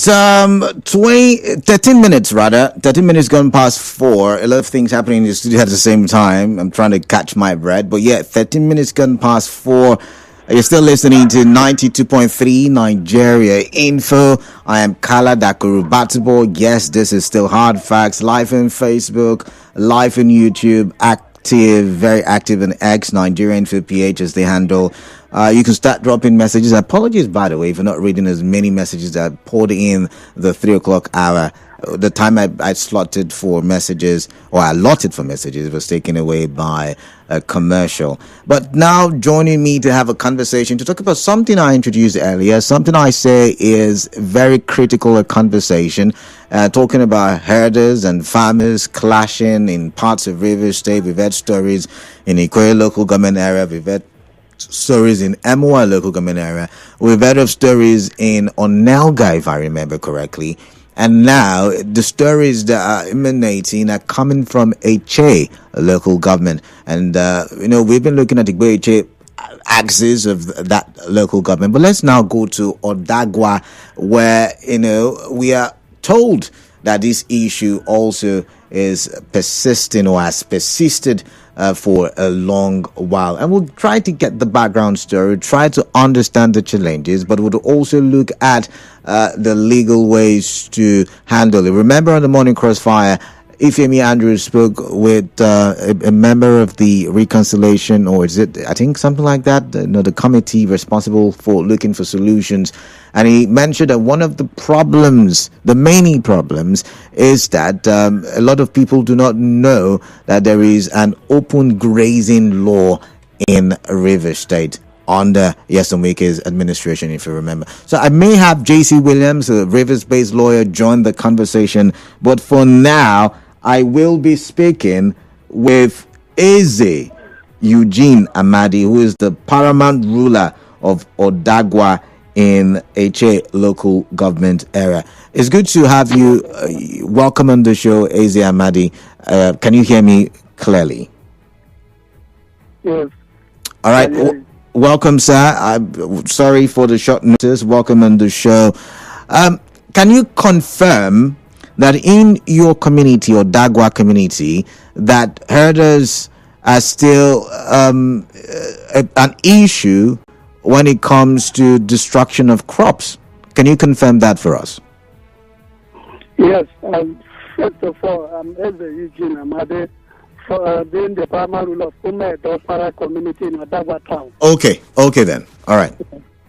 It's 13 minutes rather. 13 minutes gone past 4. A lot of things happening in the studio at the same time. I'm trying to catch my breath. But yeah, 13 minutes gone past 4. You're still listening to 92.3 Nigeria Info. I am Kala Dakurubatibo. Yes, this is still Hard Facts. Live on Facebook, live on YouTube, very active in X. Nigeria Info PH is the handle. You can start dropping messages. Apologies, by the way, for not reading as many messages that I poured in the 3 o'clock hour. The time I slotted for messages, or allotted for messages, was taken away by a commercial. But now joining me to have a conversation to talk about something I introduced earlier, something I say is very critical a conversation, talking about herders and farmers clashing in parts of Rivers State. We've had stories in Ikoyi local government area. We've had stories in MOI local government area. We've heard of stories in Onelga, if I remember correctly. And now the stories that are emanating are coming from Etche, a local government. And, we've been looking at the Etche axis of that local government. But let's now go to Odagwa, where, we are told that this issue also is persisting or has persisted for a long while. And we'll try to get the background story, try to understand the challenges, but we'll also look at the legal ways to handle it. Remember on the Morning Crossfire, Ifemi Andrews spoke with a member of the reconciliation, or is it, I think, something like that, the committee responsible for looking for solutions. And he mentioned that one of the problems, the many problems, is that a lot of people do not know that there is an open grazing law in Rivers State under Yesomike's administration, if you remember. So I may have JC Williams, a Rivers-based lawyer, join the conversation. But for now, I will be speaking with Eugene Amadi, who is the paramount ruler of Odagwa in Etche local government area. It's good to have you. Welcome on the show, Amadi. Can you hear me clearly? Yes. All right. Welcome, sir. I'm sorry for the short notice. Welcome on the show. Can you confirm that in your community, or Odagwa community, that herders are still an issue when it comes to destruction of crops? Can you confirm that for us? Yes. First of all, I'm Eugene Amadi, being the paramount ruler of Odagwa community in Odagwa town. Okay then. All right.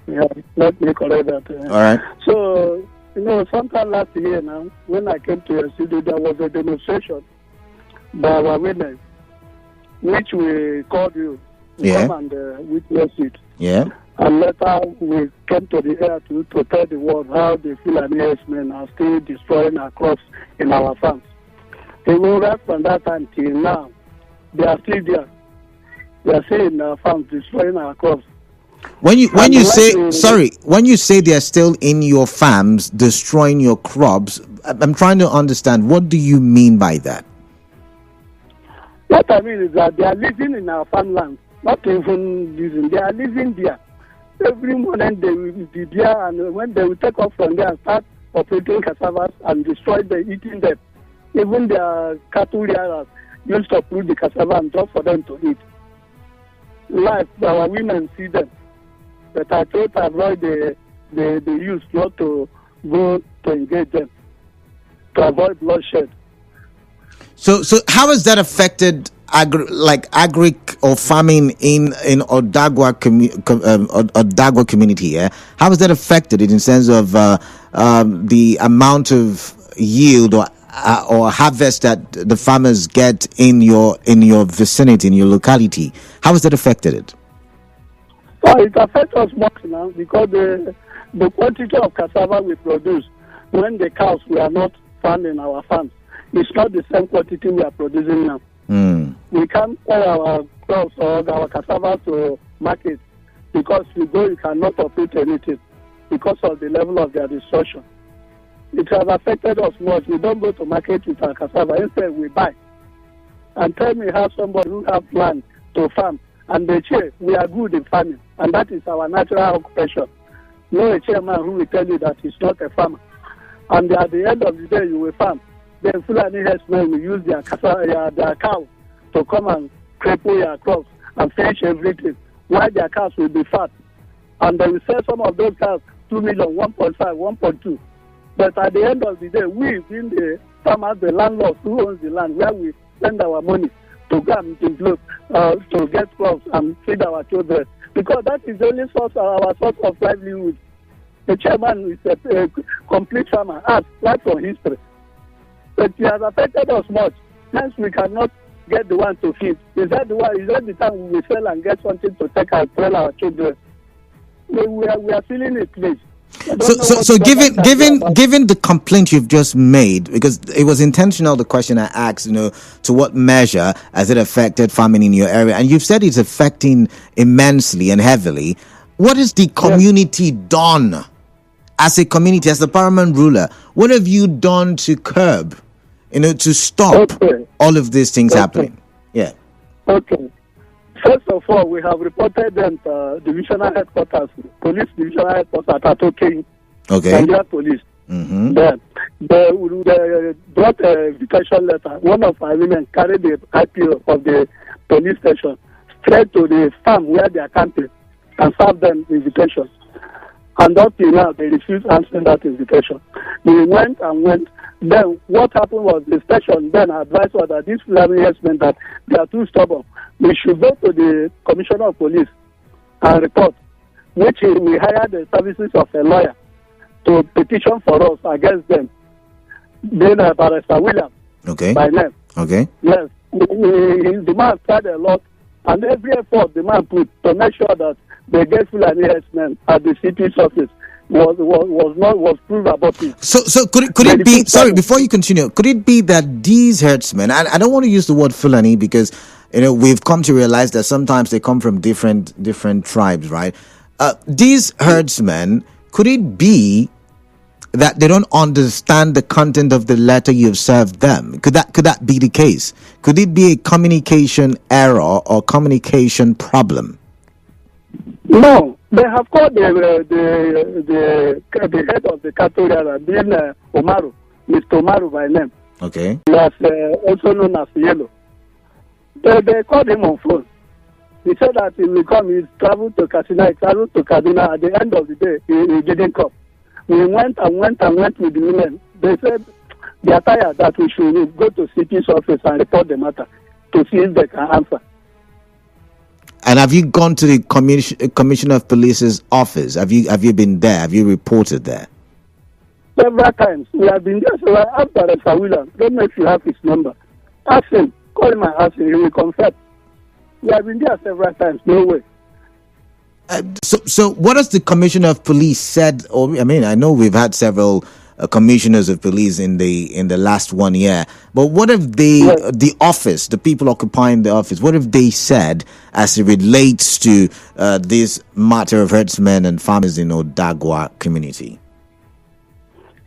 Yeah, let me correct that. All right. So, sometime last year now, when I came to your studio, there was a demonstration by our women, which we called you to come and witness it. Yeah. And later we came to the air to tell the world how the Fulani men are still destroying our crops in our farms. Even right from that time till now, they are still there. They are still in our farms destroying our crops. When you say they are still in your farms destroying your crops, I'm trying to understand, what do you mean by that? What I mean is that they are living in our farmlands, not even living. They are living there. Every morning they will be there, and when they will take off from there and start operating cassavas and destroy them, eating them. Even their cattle rearers used to uproot the cassava and just for them to eat. Life, our women see them. But I try to avoid the youth not to go to engage them, to avoid bloodshed. So how has that affected agri or farming in Odagwa Odagwa community? Yeah, how has that affected it in sense of the amount of yield or harvest that the farmers get in your vicinity, in your locality? How has that affected it? Well, it affects us much now because the quantity of cassava we produce when the cows were not found in our farms, it's not the same quantity we are producing now. We can't sell our crops or our cassava to market because you cannot operate anything because of the level of their destruction. It has affected us much. We don't go to market with our cassava. Instead, we buy. And tell me how somebody who has land to farm, and they say we are good in farming, and that is our natural occupation. No chairman who will tell you that he's not a farmer. and at the end of the day, you will find the Fulani herdsmen will use their cows to come and cripple your crops and finish everything. Why their cows will be fat, and they will sell some of those cows 2 million, 1.5, 1.2. But at the end of the day, we, being the farmers, the landlords who owns the land, where we spend our money to go and include, to get crops and feed our children, because that is the only source, our source of livelihood. The chairman is a complete farmer, as right from history. But it has affected us much. Hence, we cannot get the one to feed. Is that the time we will sell and get something to take and tell our children? We are feeling it, please. So given the complaint you've just made, because it was intentional, the question I asked, to what measure has it affected farming in your area? And you've said it's affecting immensely and heavily. What has the community done as a community, as the Paramount ruler? What have you done to curb, to stop all of these things happening? Yeah. Okay. First of all, we have reported them to divisional headquarters, police divisional headquarters at Atoke, Nigeria Police. Mm-hmm. Then they brought a invitation letter. One of our women carried the IPO of the police station straight to the farm where they are camping and served them the invitation. And up till now, they refused answering that invitation. We went. Then what happened was the station then advised us that these Fulani herdsmen that they are too stubborn. We should go to the commissioner of police and report, which we hired the services of a lawyer to petition for us against them. Then Barrister William, by name. Okay. Yes, the man tried a lot, and every effort the man put to make sure that the get Fulani herdsmen at the CP's office was proved abortive. So could it be? Sorry, before you continue, could it be that these herdsmen? I don't want to use the word Fulani because we've come to realize that sometimes they come from different tribes, right? These herdsmen, could it be that they don't understand the content of the letter you've served them? Could that be the case? Could it be a communication error or communication problem? No, they have called the head of the cattle area, being Mr. Omaru by name. Okay. That's also known as Yellow. They called him on phone. He said that he will come. He traveled to Katsina. He traveled to Kaduna. At the end of the day, he didn't come. We went with the women. They said they are tired that we should go to CP's office and report the matter to see if they can answer. And have you gone to the Commissioner of Police's office? Have you been there? Have you reported there? Several times. We have been there. So I asked Barrister William. Don't know if you have his number. Ask him. Call him and ask him. He will confess. We have been there several times. No way. So what has the Commissioner of Police said? I know we've had several commissioners of police in the last 1 year, but what have they, the office, the people occupying the office, what have they said as it relates to this matter of herdsmen and farmers in Odagwa community?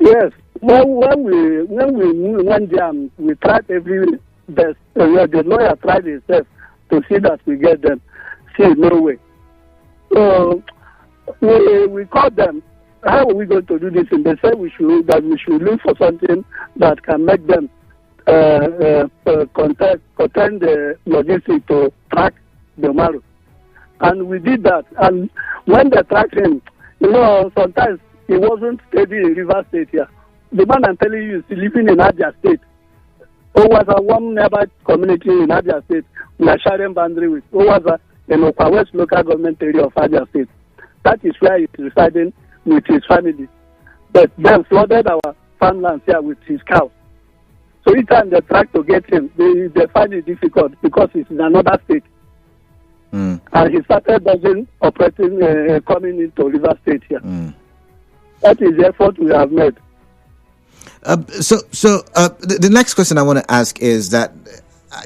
Yes, when we went there, we tried every best. The lawyer tried himself to see that we get them. See, no way. So we called them. How are we going to do this? And they said we should look for something that can make them contend the logistics to track the Maru. And we did that. And when they tracked him, sometimes he wasn't steady in River State here. The man I'm telling you is living in Abia State. Who was a one nearby community in Abia State we are sharing boundary with. Who was in Okwa West local government area of Abia State. That is where he's residing with his family. But they flooded our farmlands here with his cows. So each time they try to get him, they find it difficult because he's in another state. And he started coming into River State here. That is the effort we have made. The next question I want to ask is that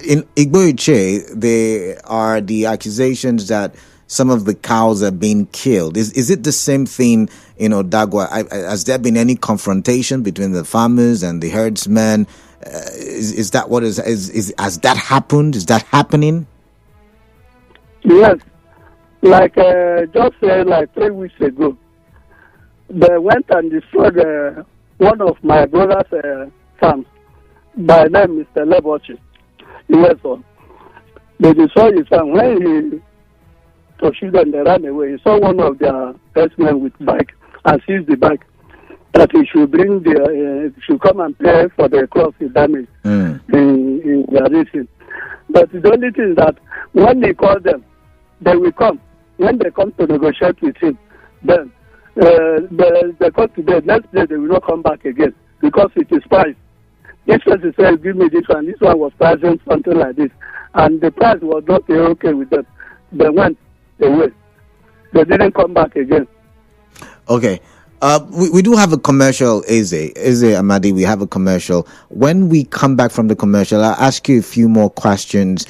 in Etche, there are the accusations that some of the cows are being killed. Is it the same thing in Odagwa? Has there been any confrontation between the farmers and the herdsmen? Is that what has that happened? Is that happening? Yes, just 3 weeks ago, they went and destroyed one of my brother's farms by name Mr. Lebochi. He was on. They destroyed his farm. When he pursued them, they ran away. He saw one of their herdsmen with bike and seized the bike. That he should bring should come and pay for the crops he damaged in their racing. But the only thing is that when he called them, they will come. When they come to negotiate with him, then they come today. Next day they will not come back again because it is price. Each person says, "Give me this one." This one was pricing something like this, and the price was not okay with them. They went away. They didn't come back again. Okay. We do have a commercial, Eze Amadi. We have a commercial. When we come back from the commercial, I'll ask you a few more questions.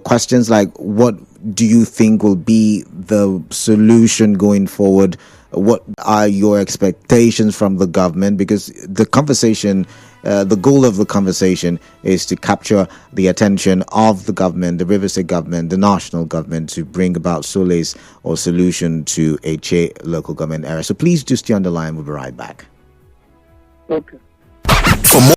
Questions like, what do you think will be the solution going forward? What are your expectations from the government? Because the conversation, the goal of the conversation is to capture the attention of the government, the River State government, the national government, to bring about solace or solution to Etche local government area. So please do stay on the line. We'll be right back. Okay. For more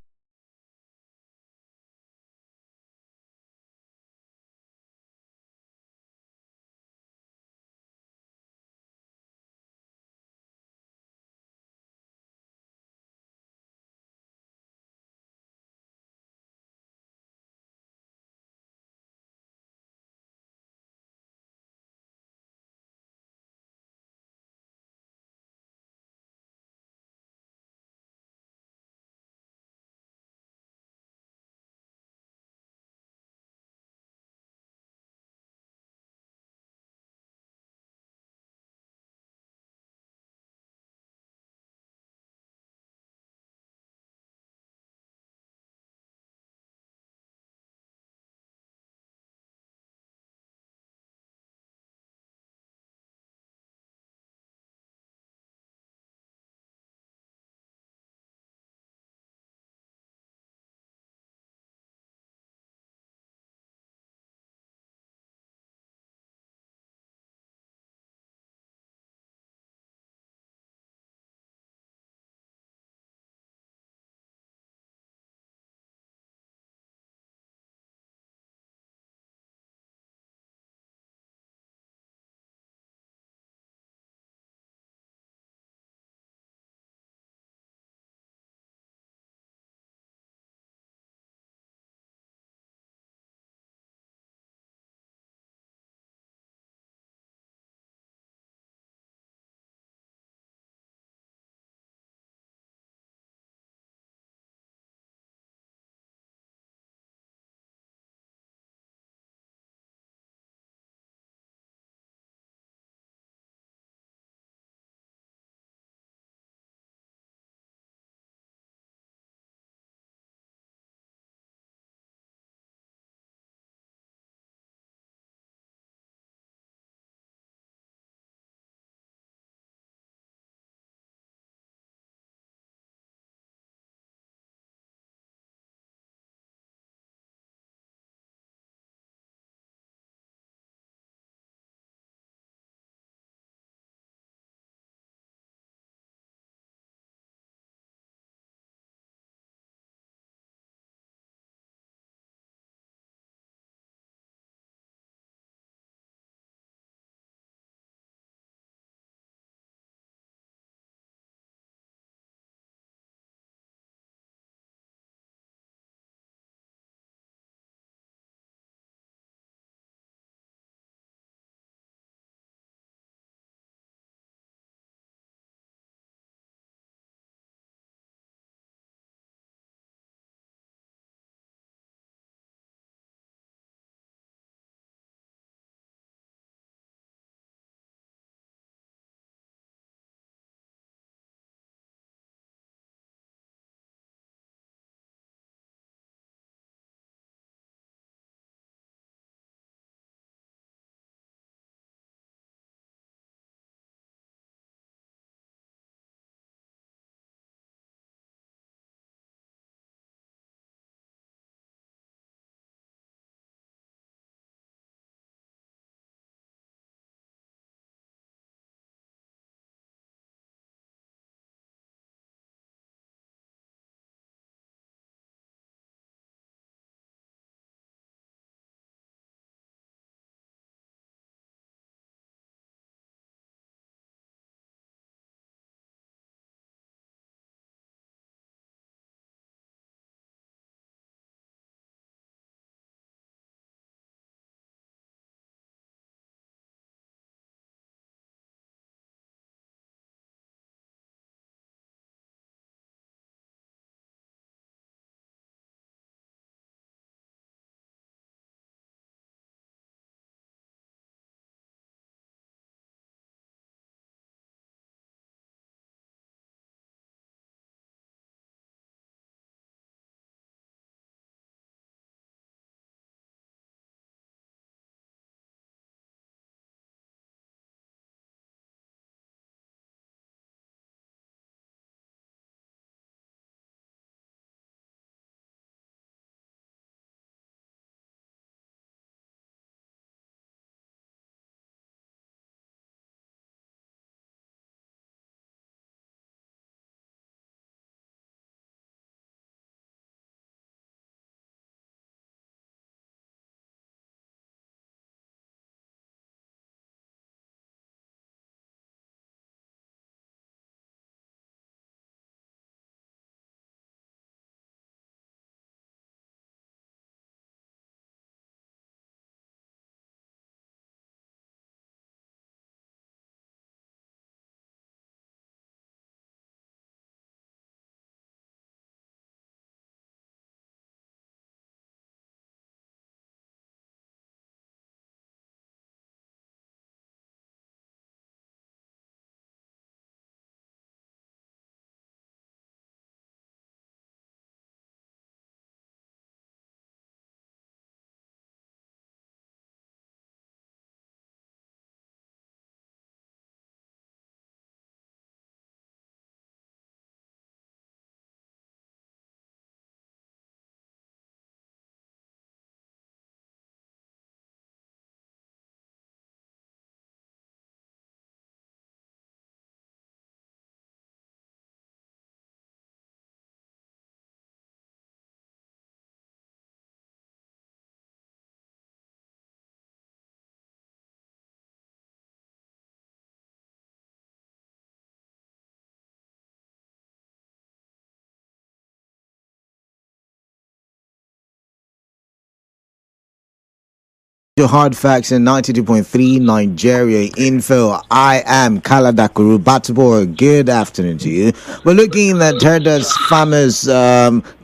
Your hard facts in 92.3 Nigeria info. I am Kaladakuru Batubor. Good afternoon to you. We're looking at herders farmers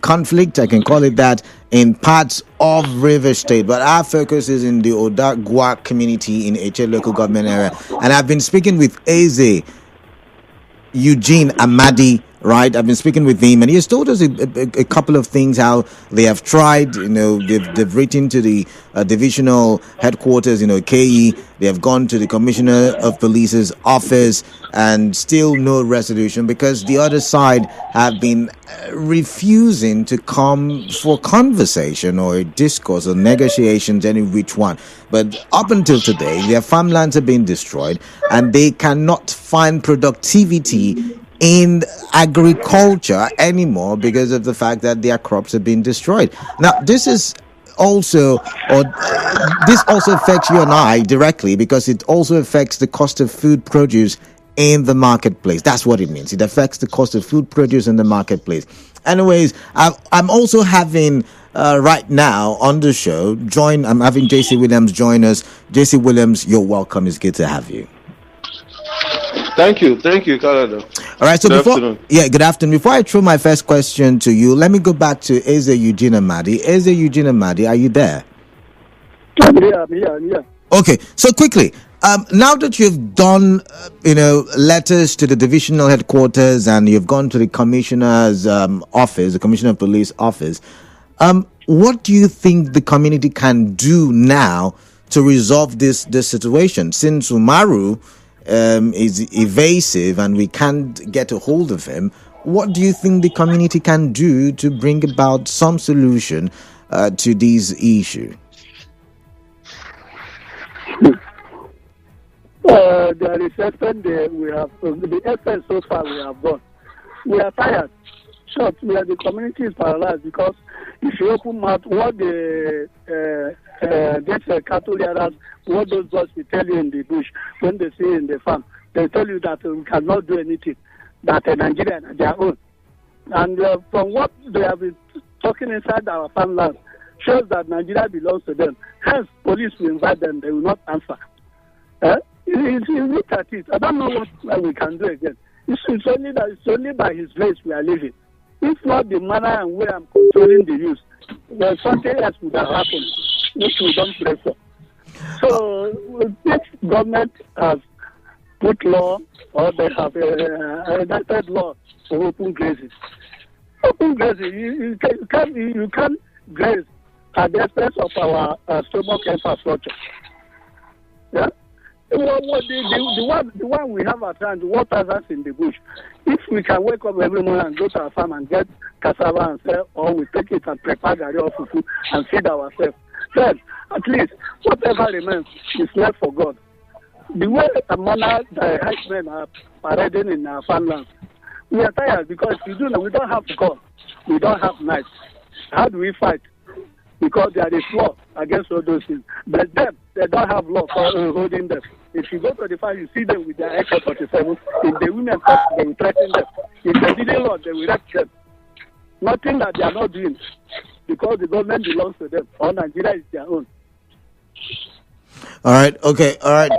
conflict, I can call it that, in parts of River State, but our focus is in the Odagwa community in Etche local government area. And I've been speaking with Eugene Amadi, right? I've been speaking with him, and he has told us a couple of things, how they have tried, they've written to the divisional headquarters, KE, they have gone to the Commissioner of Police's office, and still no resolution, because the other side have been refusing to come for conversation or a discourse or negotiations, any which one. But up until today, their farmlands have been destroyed, and they cannot find productivity in agriculture anymore because of the fact that their crops have been destroyed. Now, this also affects you and I directly, because it also affects the cost of food produce in the marketplace. That's what it means. It affects the cost of food produce in the marketplace. Anyways, I'm also having right now on the show I'm having JC Williams join us. JC Williams, you're welcome. It's good to have you. Thank you, Canada. All right, so good afternoon. Before I throw my first question to you, let me go back to Eugene Amadi. Eugene Amadi, are you there? Yeah. Okay, so quickly, now that you've done, letters to the divisional headquarters, and you've gone to the commissioner's office, the commissioner of police office, what do you think the community can do now to resolve this situation? Since Umaru is evasive and we can't get a hold of him, what do you think the community can do to bring about some solution to this issue? There is effort we have, the effort so far we have done. We are tired. Short, the community is paralyzed, because if you open mouth, what the cattle leaders, what those boys will tell you in the bush, when they see in the farm, they tell you that we cannot do anything, that Nigeria are their own. And from what they have been talking inside our farmland, shows that Nigeria belongs to them. Hence, police will invite them, they will not answer. You look at it, I don't know what we can do again. It's only by his grace we are living. If not the manner and way I'm controlling the youth, well, something else would have happened, which we don't pray for. So, this government has put law, or they have enacted law for open grazing. Open grazing, you can't graze at the expense of our stomach infrastructure. Yeah? The one we have at hand, what has us in the bush? If we can wake up every morning and go to our farm and get cassava and sell, or we take it and prepare gari or fufu and feed ourselves, then at least whatever remains is left for God. The way the manner the herdsmen are parading in our farmlands, we are tired, because we don't have gun, we don't have knives. How do we fight? Because there is law against all those things. But them, they don't have law for holding them. If you go to the farm, you see them with their AK-47. If the women talk, they will threaten them. If they didn't law, they will arrest them. Nothing that they are not doing, because the government belongs to them. All Nigeria is their own. All right. Okay. All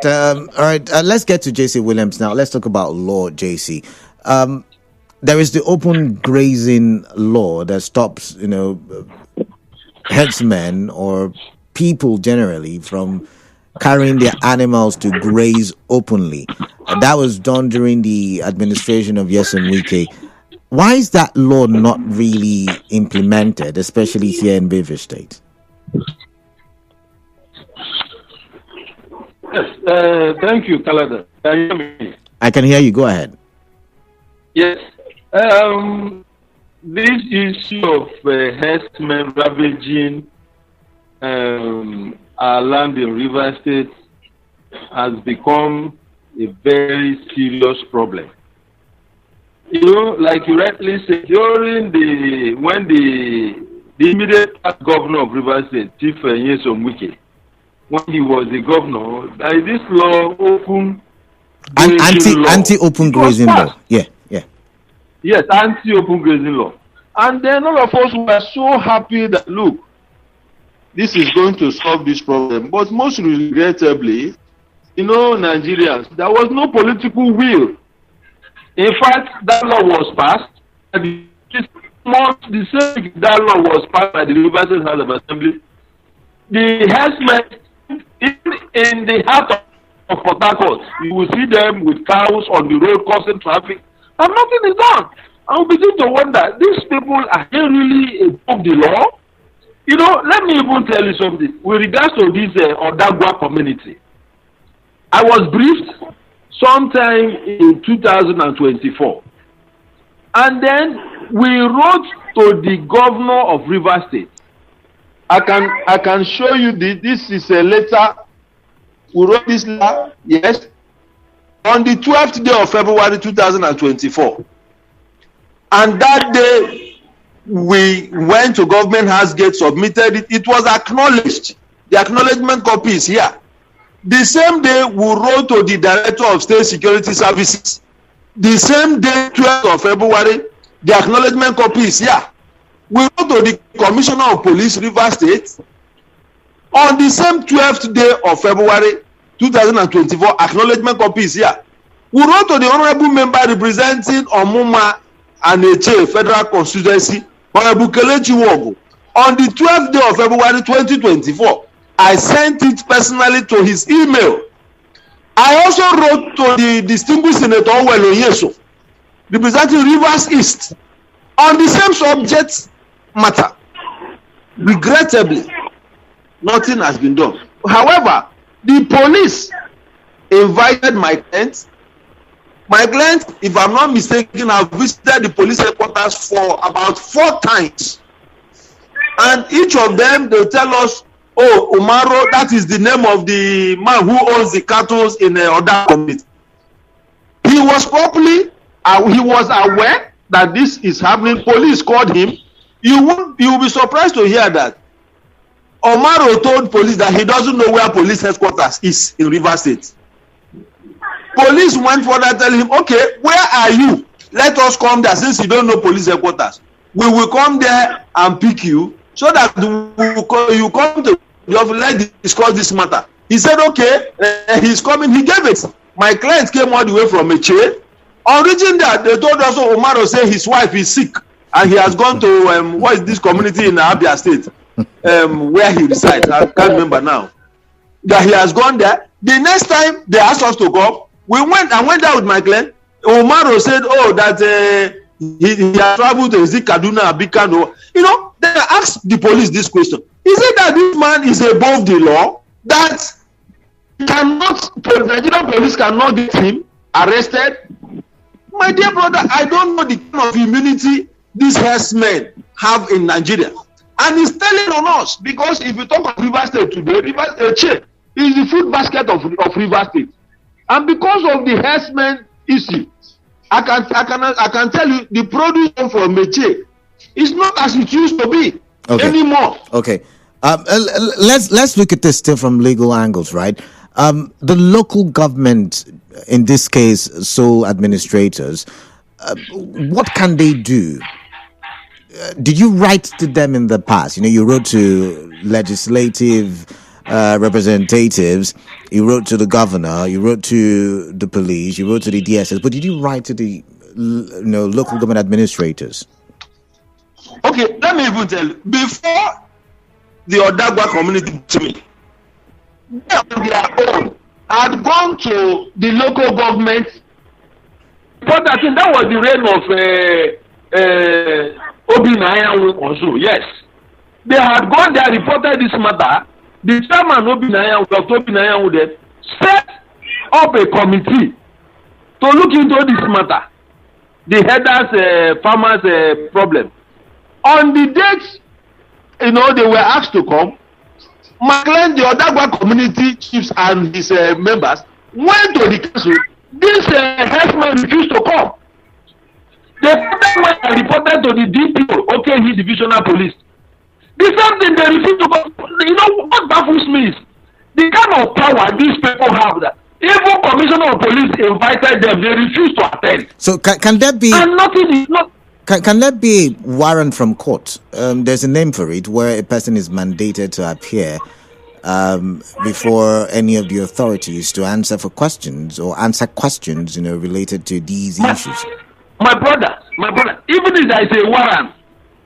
right. Let's get to JC Williams now. Let's talk about law, JC. There is the open grazing law that stops, herdsmen or people generally from carrying their animals to graze openly. That was done during the administration of Nyesom Wike. Why is that law not really implemented, especially here in River State? Yes, thank you, Kalada. Can you hear me? I can hear you. Go ahead. Yes. This issue of herdsmen ravaging our land in River State has become a very serious problem. Like you rightly said, when the immediate governor of River State, Chief Nyesom Wike, when he was the governor, there is this law, anti-open grazing law. Yeah. Yes, anti-open grazing law. And then all of us were so happy that, look, this is going to solve this problem. But most regrettably, Nigerians, there was no political will. In fact, that law was passed. The same that law was passed by the Universal House of Assembly. The herdsmen in the heart of Port Harcourt, you will see them with cows on the road causing traffic, and nothing is done. I will begin to wonder, these people, are they really above the law? Let me even tell you something. With regards to this Odagwa community, I was briefed sometime in 2024. And then we wrote to the governor of Rivers State. I can show you this. This is a letter. We wrote this letter, yes, on the 12th day of February 2024. And that day, we went to Government House Gate, submitted it. It was acknowledged. The acknowledgement copy is here. The same day, we wrote to the Director of State Security Services. The same day, 12th of February, the acknowledgement copy is here. We wrote to the Commissioner of Police, Rivers State. On the same 12th day of February 2024, acknowledgement copy is here. We wrote to the Honorable Member representing Omuma and Etche Federal Constituency, Honorable Kelechi Wogu. On the 12th day of February 2024, I sent it personally to his email. I also wrote to the distinguished Senator Owelo Yeso, representing Rivers East, on the same subject matter. Regrettably, nothing has been done. However, the police invited my client. My client, if I'm not mistaken, have visited the police headquarters for about 4 times. And each of them, they'll tell us, oh, Umaro, that is the name of the man who owns the cattle in the other community. He was he was aware that this is happening. Police called him. You will be surprised to hear that Omaro told police that he doesn't know where police headquarters is in Rivers State. Police went further, telling him, okay, where are you? Let us come there, since you don't know police headquarters. We will come there and pick you, so that you come to the office, let's discuss this matter. He said, okay, he's coming. He gave it. My client came all the way from Etche. On reaching there, they told us, Omaro say his wife is sick, and he has gone to, what is this community in Abia State, where he resides. I can't remember now. That he has gone there. The next time they asked us to come, I went there with my client. Omaro said, oh, that he has traveled to Kaduna, Abikano. Then I asked the police this question. Is it that this man is above the law, that Nigerian police cannot get him arrested? My dear brother, I don't know the kind of immunity these herdsmen have in Nigeria. And it's telling on us, because if you talk of Rivers State today, Etche is the food basket of Rivers State. And because of the herdsmen issue, I can tell you the produce from Etche is not as it used to be anymore. Okay. Let's look at this still from legal angles, right? The local government, in this case, sole administrators, what can they do? Did you write to them in the past? You wrote to legislative representatives, you wrote to the governor, you wrote to the police, you wrote to the DSS, but did you write to the local government administrators? Okay, let me even tell you. Before the Odagwa community to me, they on their own had gone to the local government. But I think that was the reign of Obinayan also. Yes, they had gone there, reported this matter. The chairman Dr. Obinayan would set up a committee to look into this matter, the headers farmers problem. On the date, they were asked to come. My client, the Odagwa community chiefs and his members went to the council. This herdsman refused to come. They reported to the DPO, OKE Divisional Police. The same thing, they refused to come. What baffles me is the kind of power these people have, that even Commissioner of Police invited them, they refused to attend. So can there be? And nothing is not. Can that be a warrant from court? There's a name for it, where a person is mandated to appear before any of the authorities to answer questions, related to these issues. My brother, even if there is a warrant,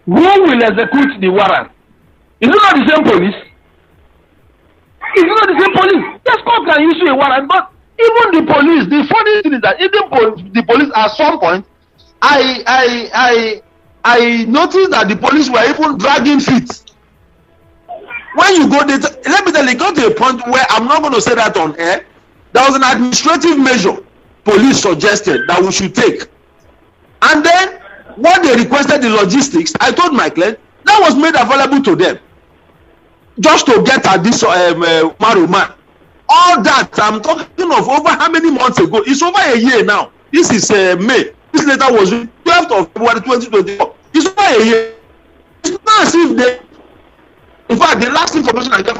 who will execute the warrant? Is it not the same police? Is it not the same police? Yes, court can issue a warrant, but even the police, the funny thing is that even the police at some point, I noticed that the police were even dragging feet. When you go there, let me tell you, it got to a point where I'm not going to say that on air. There was an administrative measure police suggested that we should take. And then, what they requested, the logistics, I told my client, that was made available to them. Just to get at this Maru man. All that, I'm talking of over how many months ago? It's over a year now. This is May. This letter was 12th of February 2024. It's over a year. It's not as if they... In fact, the last information I got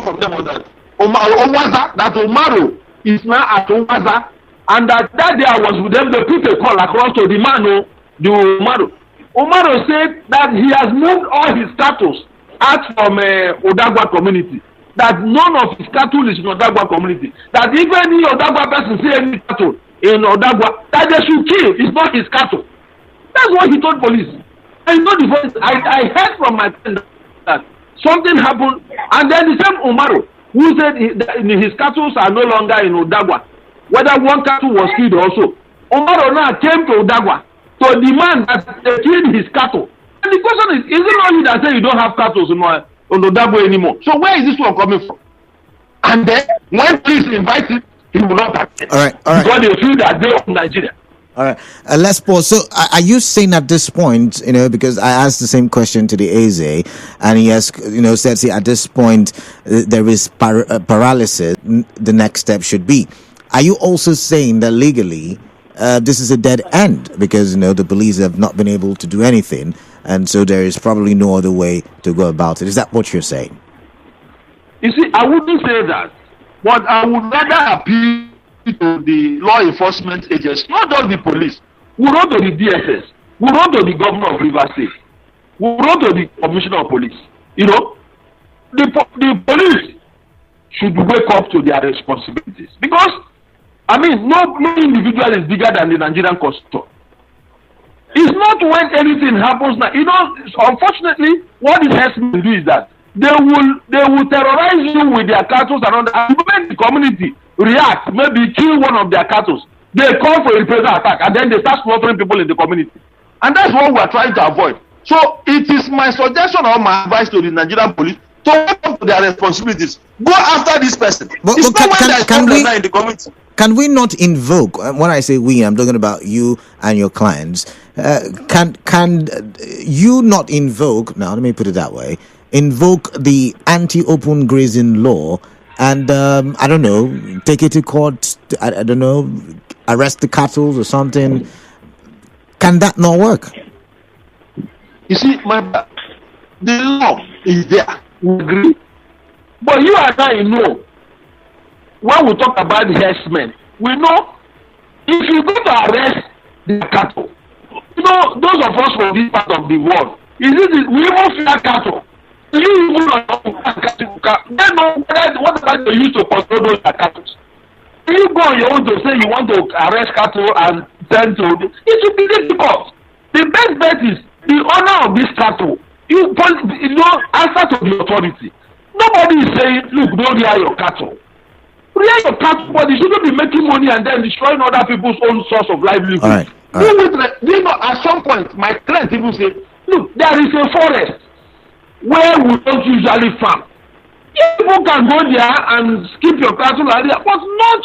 from them was that Umaru is now at Owaza, and that day I was with them, they put a call across to the man, the Umaru. Umaru said that he has moved all his cattle out from Odagwa community. That none of his cattle is in Odagwa community. That if any Odagwa person see any cattle in Odagwa, that they should kill. It's not his cattle. That's what he told police. And you know the voice. I heard from my friend that something happened, and then the same Umaru who said his cattle are no longer in Odagwa, whether one cattle was killed also. Umaru now came to Odagwa to demand that they killed his cattle. And the question is it not you that say you don't have cattle on Odagwa anymore? So where is this one coming from? And then when police invite him, he will not accept. All right. Because they feel that they own Nigeria. All right, let's pause. So, are you saying at this point, because I asked the same question to the Eze, and he has, said, see, at this point, there is paralysis, the next step should be. Are you also saying that legally, this is a dead end, because, the police have not been able to do anything, and so there is probably no other way to go about it? Is that what you're saying? You see, I wouldn't say that, but I would rather appeal to the law enforcement agents, not just the police. We wrote to the DSS, we wrote to the governor of Rivers State, we wrote to the commissioner of police. The police should wake up to their responsibilities, because no individual is bigger than the Nigerian constitution. It's not when anything happens now. Unfortunately, what these herdsmen do is that they will terrorize you with their cattle around, and when the community react, maybe kill one of their cattle, they call for a reprisal attack, and then they start slaughtering people in the community. And that's what we are trying to avoid. So it is my suggestion or my advice to the Nigerian police to wake up to their responsibilities. Go after this person. But it's not when there is problem in the community. Can we not invoke, when I say we, I'm talking about you and your clients, can you not invoke, now let me put it that way, invoke the anti-open grazing law and, I don't know, take it to court, I don't know, arrest the cattle or something? Can that not work? You see, the law is there. We agree. But you and I know, when we talk about the herdsmen, we know if you go to arrest the cattle, those of us from this part of the world, we even fear cattle. You even they know what about they use to control those cattle. You go on your own to say you want to arrest cattle and send to it should be difficult. The best bet is the owner of this cattle. You answer to the authority. Nobody is saying, look, don't rear your cattle. Rear your cattle, but you shouldn't be making money and then destroying other people's own source of livelihood. All right. At some point, my clients even say, look, there is a forest where we don't usually farm. People can go there and skip your cattle area, but not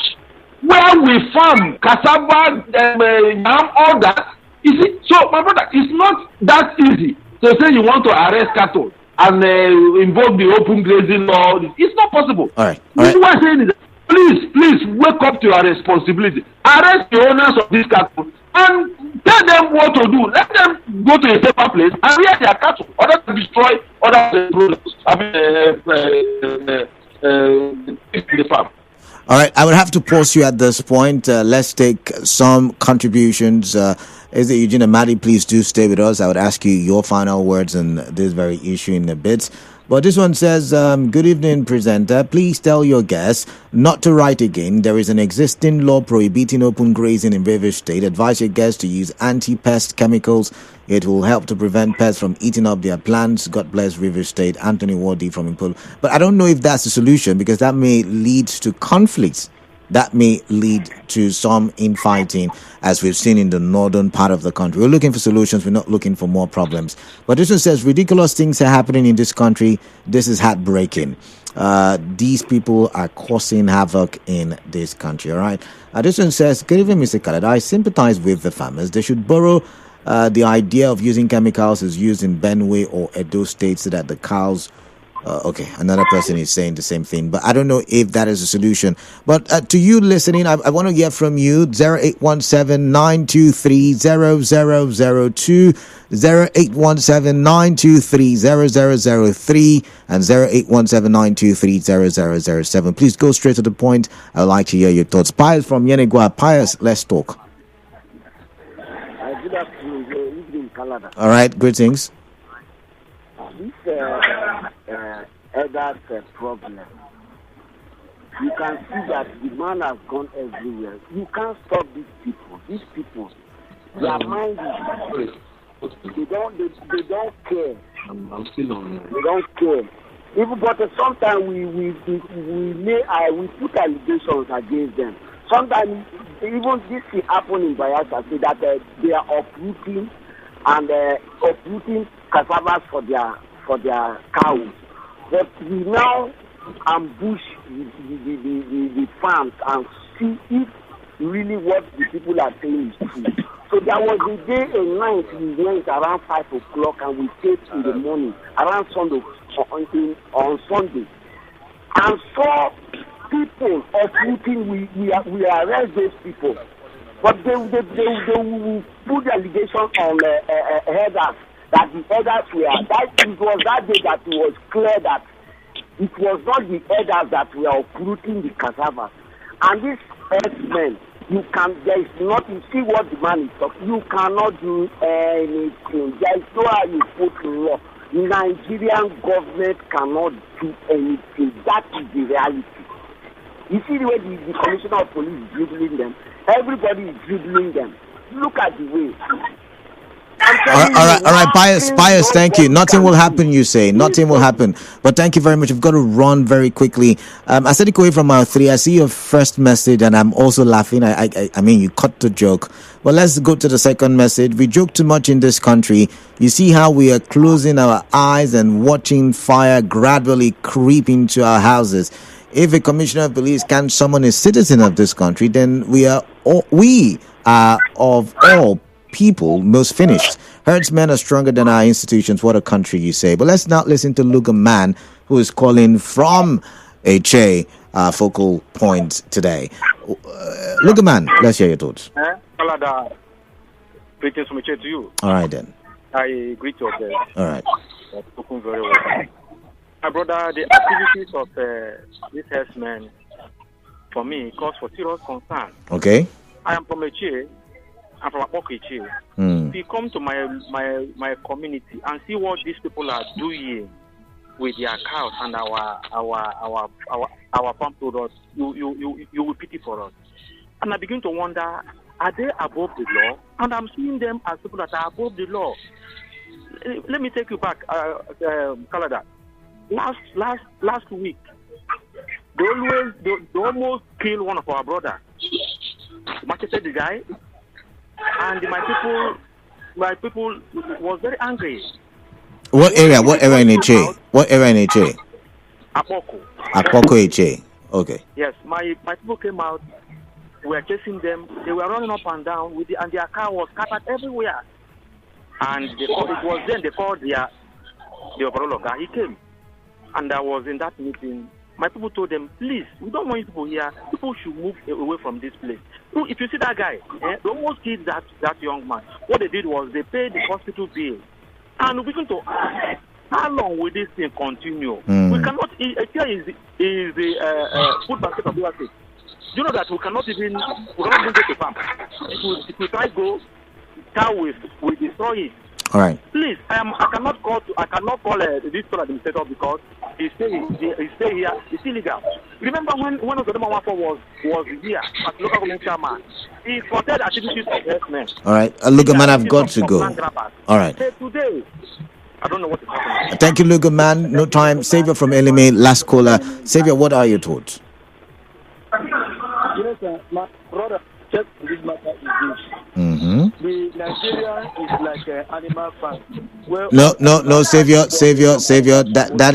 where we farm cassava, yam, all that. You see, so my brother, it's not that easy to say you want to arrest cattle and invoke the open grazing law. It's not possible. All right. What I'm saying is, please wake up to your responsibility. Arrest the owners of this cattle and tell them what to do. Let them go to a safer place and rear their cattle, or to destroy other products. The farm. All right, I would have to pause you at this point. Let's take some contributions. Is it Eugene Amadi? Please do stay with us. I would ask you your final words on this very issue in a bit. But this one says, good evening, presenter. Please tell your guests not to write again. There is an existing law prohibiting open grazing in Rivers State. Advise your guests to use anti-pest chemicals. It will help to prevent pests from eating up their plants. God bless Rivers State. Anthony Wardy from Impolo. But I don't know if that's the solution, because that may lead to conflicts. That may lead to some infighting, as we've seen in the northern part of the country. We're looking for solutions. We're not looking for more problems. But this one says, ridiculous things are happening in this country. This is heartbreaking. These people are causing havoc in this country. All right. This one says, good evening, Mr. Khaled. I sympathize with the farmers. They should borrow the idea of using chemicals is used in Benue or Edo states so that the cows... okay, another person is saying the same thing, but I don't know if that is a solution. But to you listening, I want to hear from you. 0817-923-0002, 0817-923-0003, and 0817-923-0007. Please go straight to the point. I'd like to hear your thoughts. Pius from Yenegua. Pius, let's talk. Good afternoon. Good evening, Canada. All right, greetings. This elders problem, you can see that the man has gone everywhere. You can't stop these people. These people, their mind is, they don't care. I'm still on. They don't care. Even but sometimes we put allegations against them. Sometimes even this thing happen in Bayelsa, say that they are uprooting and uprooting cassavas for their cows. But we now ambush the farms and see if really what the people are saying is true. So there was a day a night we went around 5 o'clock and we stayed in the morning around Sunday on Sunday and saw people uprooting. We arrest those people, but they will put the allegation on headers. That the elders were, it was that day that it was clear that it was not the elders that were uprooting the cassava. And these herdsmen, there is not, you see what the man is talking, you cannot do anything. There is no how you put law. Nigerian government cannot do anything. That is the reality. You see the way the commissioner of police is dribbling them. Everybody is dribbling them. Look at the way. All right, Pius, thank you. Nothing will happen, you say. Nothing will happen. But thank you very much. We've got to run very quickly. I said it away from our 3. I see your first message, and I'm also laughing. I mean, you cut the joke. But let's go to the second message. We joke too much in this country. You see how we are closing our eyes and watching fire gradually creep into our houses. If a commissioner of police can summon a citizen of this country, then we are of all people most finished. Herdsmen are stronger than our institutions. What a country, you say. But let's now listen to Luga Man, who is calling from Etche, focal point today. Luga Man, let's hear your thoughts. Canada, greetings from Etche to you. All right then. I greet you there. All right. Spoken very well. My brother, the activities of these herdsmen, for me, cause for serious concern. Okay. I am from Etche. I'm from Etche. We come to my community and see what these people are doing with their cows and our farm products. You will pity for us. And I begin to wonder, are they above the law? And I'm seeing them as people that are above the law. Let me take you back, Canada. Last week, they almost killed one of our brothers. Marketed the guy. And my people was very angry. What area in Etche? Apoko Etche. Okay. Yes, my people came out. We were chasing them. They were running up and down and their car was scattered everywhere. And it was then they called the overall guy. He came, and I was in that meeting. My people told them, please, we don't want you people here. People should move away from this place. If you see that guy, they almost killed that young man. What they did was they paid the hospital bill. And we're going to ask, how long will this thing continue? We cannot, here is the food basket of River State. You know that we cannot even go to farm. If we try go, cow will destroy it. All right. Please, I cannot call this administrator because he stay here. It's illegal. Remember when Odagwa was here as local government chairman, he conducted activities of herdsmen. All right, Luga man, I've got to go. All right. Today, I don't know what is happening. Thank you, Luga man. No time. Savior from Elime, last caller. Savior, what are your thoughts? Yes, sir. My brother, check this matter is this. Mm-hmm. The Nigeria is like an animal farm. No, Savior. That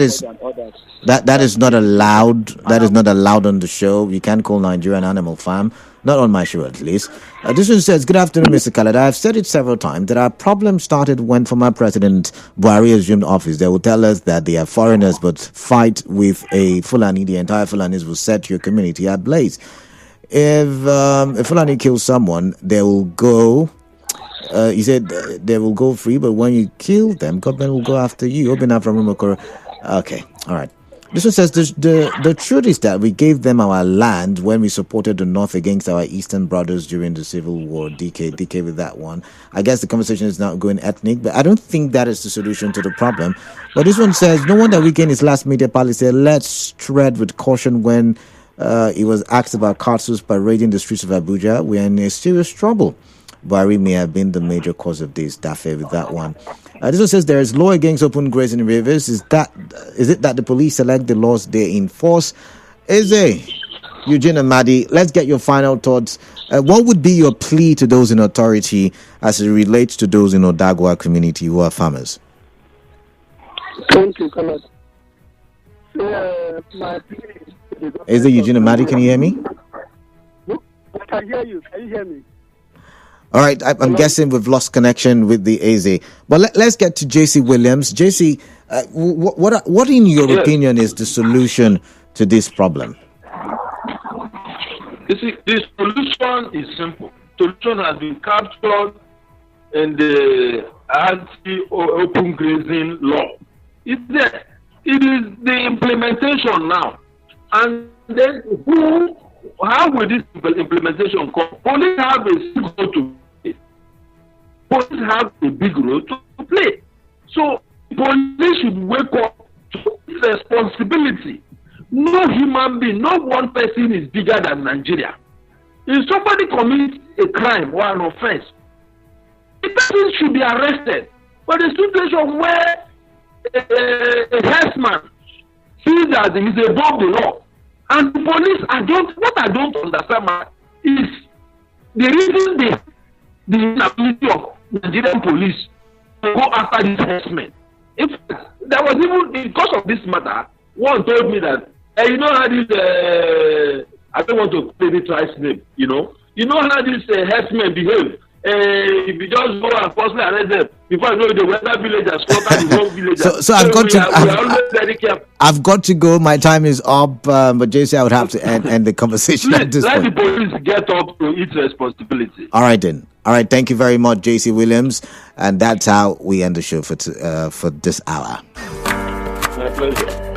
is not allowed. That is not allowed on the show. You can't call Nigeria an animal farm. Not on my show, at least. This one says, good afternoon, Mr. Khaled. I've said it several times that our problem started when former President Buhari assumed office. They will tell us that they are foreigners, but fight with a Fulani, the entire Fulanis will set your community ablaze. If a Fulani kills someone, they will go, he said, they will go free, but when you kill them, government will go after you. Obina from Rumokoro. Okay, all right. This one says, the truth is that we gave them our land when we supported the North against our Eastern brothers during the Civil War. DK with that one. I guess the conversation is now going ethnic, but I don't think that is the solution to the problem. But this one says, no wonder Weekend his last media policy, let's tread with caution when he was asked about cartels parading the streets of Abuja. We are in a serious trouble. Buhari may have been the major cause of this. Dafe with that one. This one says there is law against open grazing in rivers. Is it that the police select the laws they enforce? Etche, Eugene and Amadi, let's get your final thoughts. What would be your plea to those in authority as it relates to those in Odagwa community who are farmers? Thank you, Khaled. My plea. Etche, Eugene and Amadi, can you hear me? I can hear you. Can you hear me? All right, I'm guessing we've lost connection with the Etche. But let's get to JC Williams. JC, what in your opinion is the solution to this problem? You see, the solution is simple. The solution has been captured in the anti-open grazing law. It's there. It is the implementation now. And then how will this implementation come? Police have a big role to play. Police have a big role to play. So police should wake up to its responsibility. No human being, no one person is bigger than Nigeria. If somebody commits a crime or an offense, the person should be arrested. But the situation where a herdsman sees that he is above the law, and the police, what I don't understand is the reason the inability of Nigerian police to go after these herdsmen. If there was even, because of this matter, one told me that, you know how this, I don't want to say the tribe's name, you know how this herdsmen behave. If you just go and falsely arrest them, before you know the weather village has slaughtered the whole village. So I've got to go. My time is up. But JC, I would have to end the conversation at this point. Let the police get up to its responsibility. All right then. All right. Thank you very much, JC Williams. And that's how we end the show for this hour. My pleasure.